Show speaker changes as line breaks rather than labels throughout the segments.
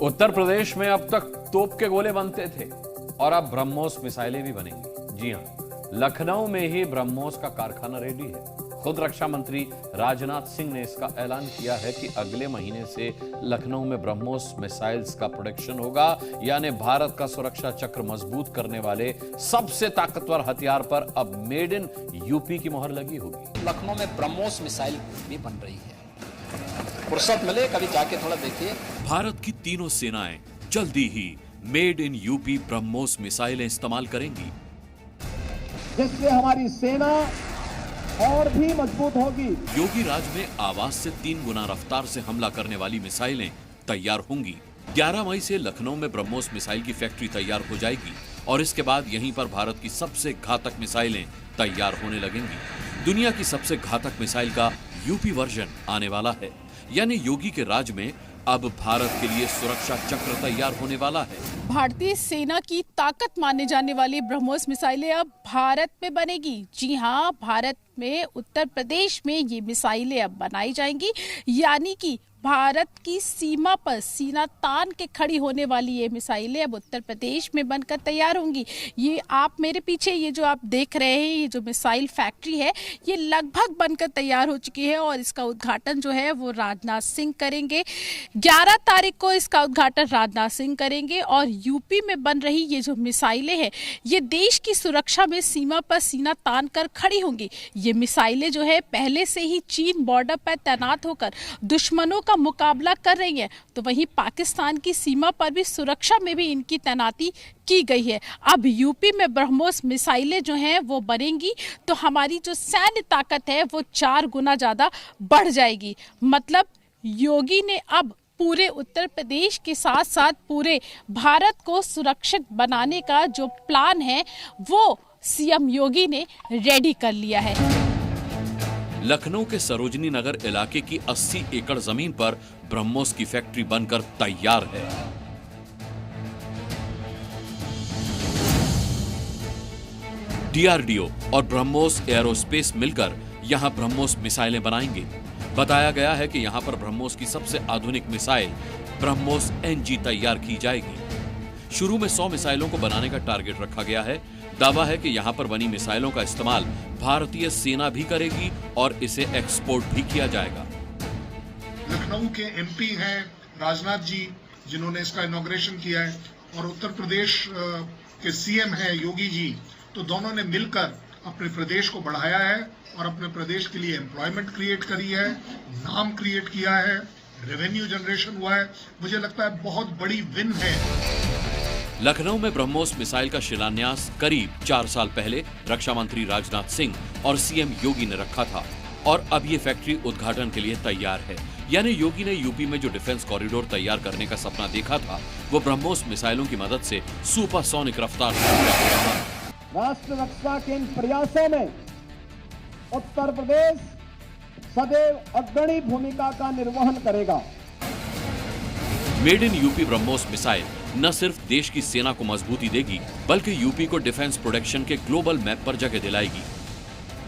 उत्तर प्रदेश में अब तक तोप के गोले बनते थे और अब ब्रह्मोस मिसाइलें भी बनेंगी। जी हां, लखनऊ में ही ब्रह्मोस का कारखाना रेडी है। खुद रक्षा मंत्री राजनाथ सिंह ने इसका ऐलान किया है कि अगले महीने से लखनऊ में ब्रह्मोस मिसाइल्स का प्रोडक्शन होगा, यानी भारत का सुरक्षा चक्र मजबूत करने वाले सबसे ताकतवर हथियार पर अब मेड इन यूपी की मोहर लगी होगी।
लखनऊ में ब्रह्मोस मिसाइल भी बन रही है। फुर्सत मिले कभी जाके थोड़ा देखिए।
भारत की तीनों सेनाएं जल्दी he made in UP BrahMos मिसाइलें इस्तेमाल करेंगी,
जिससे हमारी सेना और भी मजबूत होगी।
योगी राज में आवाज से 3 गुना रफ्तार से हमला करने वाली मिसाइलें तैयार होंगी। 11 मई से लखनऊ में ब्रह्मोस मिसाइल की फैक्ट्री तैयार हो जाएगी और इसके बाद यहीं पर भारत की सबसे घातक मिसाइलें तैयार होने लगेंगी। दुनिया की सबसे घातक मिसाइल का यूपी वर्जन आने वाला है, यानी योगी के राज में अब भारत के लिए सुरक्षा चक्र तैयार होने वाला है।
भारतीय सेना की ताकत माने जाने वाली ब्रह्मोस मिसाइलें अब भारत में बनेगी। जी हां, भारत में उत्तर प्रदेश में ये मिसाइलें अब बनाई जाएंगी, यानी कि भारत की सीमा पर सीना तान के खड़ी होने वाली ये मिसाइलें अब उत्तर प्रदेश में बनकर तैयार होंगी। ये आप मेरे पीछे ये जो आप देख रहे हैं, ये जो मिसाइल फैक्ट्री है, ये लगभग बनकर तैयार हो चुकी है और इसका उद्घाटन जो है वो राजनाथ सिंह करेंगे। 11 तारीख को इसका उद्घाटन राजनाथ सिंह करेंगे और यूपी में बन रही ये जो मिसाइलें हैं, ये देश की सुरक्षा में सीमा पर सीना तान कर खड़ी होंगी। ये मिसाइलें जो है पहले से ही चीन बॉर्डर पर तैनात होकर दुश्मनों का मुकाबला कर रही है, तो वहीं पाकिस्तान की सीमा पर भी सुरक्षा में भी इनकी तैनाती की गई है। अब यूपी में ब्रह्मोस मिसाइलें जो हैं वो बनेंगी तो हमारी जो सैन्य ताकत है वो 4 गुना ज्यादा बढ़ जाएगी। मतलब योगी ने अब पूरे उत्तर प्रदेश के साथ साथ पूरे भारत को सुरक्षित बनाने का जो प्लान है वो सीएम योगी ने रेडी कर लिया है।
लखनऊ के सरोजनी नगर इलाके की 80 एकड़ जमीन पर ब्रह्मोस की फैक्ट्री बनकर तैयार है। डीआरडीओ और ब्रह्मोस एरोस्पेस मिलकर यहां ब्रह्मोस मिसाइलें बनाएंगे। बताया गया है कि यहां पर ब्रह्मोस की सबसे आधुनिक मिसाइल ब्रह्मोस एनजी तैयार की जाएगी। शुरू में 100 मिसाइलों को बनाने का टारगेट रखा गया है। दावा है कि यहां पर बनी मिसाइलों का इस्तेमाल भारतीय सेना भी करेगी और इसे एक्सपोर्ट भी किया जाएगा।
लखनऊ के एमपी हैं राजनाथ जी, जिन्होंने इसका इनॉग्रेशन किया है, और उत्तर प्रदेश के सीएम हैं योगी जी, तो दोनों ने मिलकर अपने प्रदेश को बढ़ाया है और अपने प्रदेश के लिए एम्प्लॉयमेंट क्रिएट करी है, नाम क्रिएट किया है, रेवेन्यू जनरेशन हुआ है। मुझे लगता है बहुत बड़ी विन है।
लखनऊ में ब्रह्मोस मिसाइल का शिलान्यास करीब 4 साल पहले रक्षा मंत्री राजनाथ सिंह और सीएम योगी ने रखा था और अब ये फैक्ट्री उद्घाटन के लिए तैयार है। यानी योगी ने यूपी में जो डिफेंस कॉरिडोर तैयार करने का सपना देखा था वो ब्रह्मोस मिसाइलों की मदद से सुपरसोनिक रफ्तार से पूरा हो रहा है।
राष्ट्र रक्षा के इन प्रयासों में उत्तर प्रदेश सदैव अग्रणी भूमिका का निर्वहन करेगा।
Made in UP BrahMos missile न सिर्फ देश की सेना को मजबूती देगी, बल्कि यूपी को डिफेंस प्रोडक्शन के ग्लोबल मैप पर जगह दिलाएगी।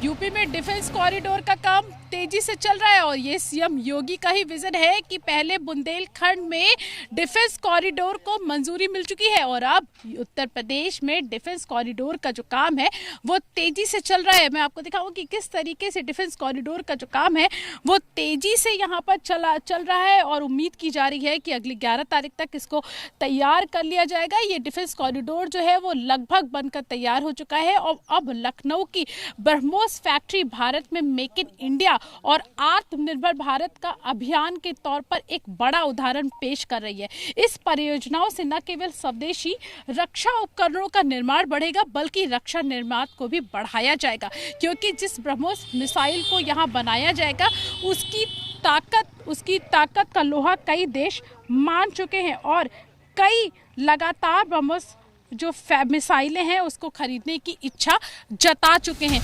यूपी में डिफेंस कॉरिडोर का काम तेजी से चल रहा है और ये सीएम योगी का ही विजन है कि पहले बुंदेलखंड में डिफेंस कॉरिडोर को मंजूरी मिल चुकी है और अब उत्तर प्रदेश में डिफेंस कॉरिडोर का जो काम है वो तेजी से चल रहा है। मैं आपको दिखाऊं कि किस तरीके से डिफेंस कॉरिडोर का जो काम है वो तेजी से यहाँ पर चल रहा है और उम्मीद की जा रही है कि अगली 11 तारीख तक इसको तैयार कर लिया जाएगा। ये डिफेंस कॉरिडोर जो है वो लगभग बनकर तैयार हो चुका है और अब लखनऊ की ब्रह्मोस फैक्ट्री भारत में मेक इन इंडिया और आत्मनिर्भर भारत का अभियान के तौर पर एक बड़ा उदाहरण पेश कर रही है। इस परियोजनाओं से न केवल स्वदेशी रक्षा उपकरणों का निर्माण बढ़ेगा, बल्कि रक्षा निर्माण को भी बढ़ाया जाएगा, क्योंकि जिस ब्रह्मोस मिसाइल को यहाँ बनाया जाएगा उसकी ताकत का लोहा कई देश मान चुके हैं और कई लगातार ब्रह्मोस जो मिसाइलें हैं उसको खरीदने की इच्छा जता चुके हैं।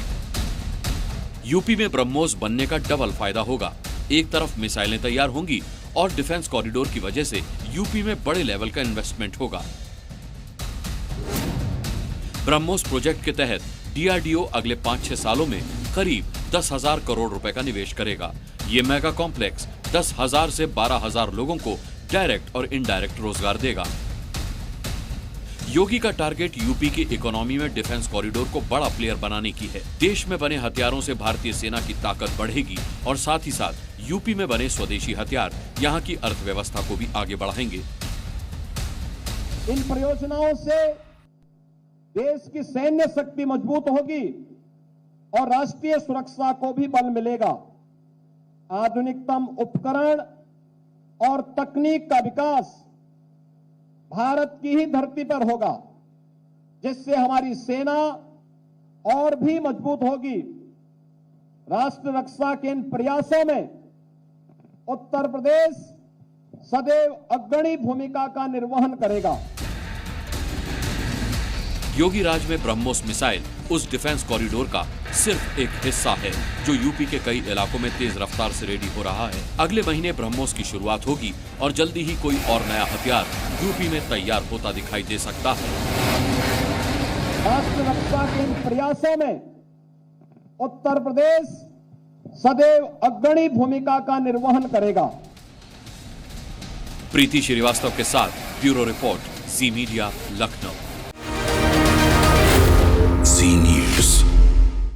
यूपी में ब्रह्मोस बनने का डबल फायदा होगा। एक तरफ मिसाइलें तैयार होंगी और डिफेंस कॉरिडोर की वजह से यूपी में बड़े लेवल का इन्वेस्टमेंट होगा। ब्रह्मोस प्रोजेक्ट के तहत डीआरडीओ अगले 5-6 सालों में करीब 10,000 करोड़ रुपए का निवेश करेगा। ये मेगा कॉम्प्लेक्स 10,000 से 12,000 लोगों को डायरेक्ट और इनडायरेक्ट रोजगार देगा। योगी का टारगेट यूपी की इकोनॉमी में डिफेंस कॉरिडोर को बड़ा प्लेयर बनाने की है। देश में बने हथियारों से भारतीय सेना की ताकत बढ़ेगी और साथ ही साथ यूपी में बने स्वदेशी हथियार यहां की अर्थव्यवस्था को भी आगे बढ़ाएंगे।
इन परियोजनाओं से देश की सैन्य शक्ति मजबूत होगी और राष्ट्रीय सुरक्षा को भी बल मिलेगा। आधुनिकतम उपकरण और तकनीक का विकास भारत की ही धरती पर होगा, जिससे हमारी सेना और भी मजबूत होगी। राष्ट्र रक्षा के इन प्रयासों में उत्तर प्रदेश सदैव अग्रणी भूमिका का निर्वहन करेगा।
योगी राज में ब्रह्मोस मिसाइल उस डिफेंस कॉरिडोर का सिर्फ एक हिस्सा है जो यूपी के कई इलाकों में तेज रफ्तार से रेडी हो रहा है। अगले महीने ब्रह्मोस की शुरुआत होगी और जल्दी ही कोई और नया हथियार यूपी में तैयार होता दिखाई दे सकता है।
राष्ट्र रक्षा के इन प्रयासों में उत्तर प्रदेश सदैव अग्रणी भूमिका का निर्वहन करेगा।
प्रीति श्रीवास्तव के साथ ब्यूरो रिपोर्ट, जी मीडिया, लखनऊ।
जी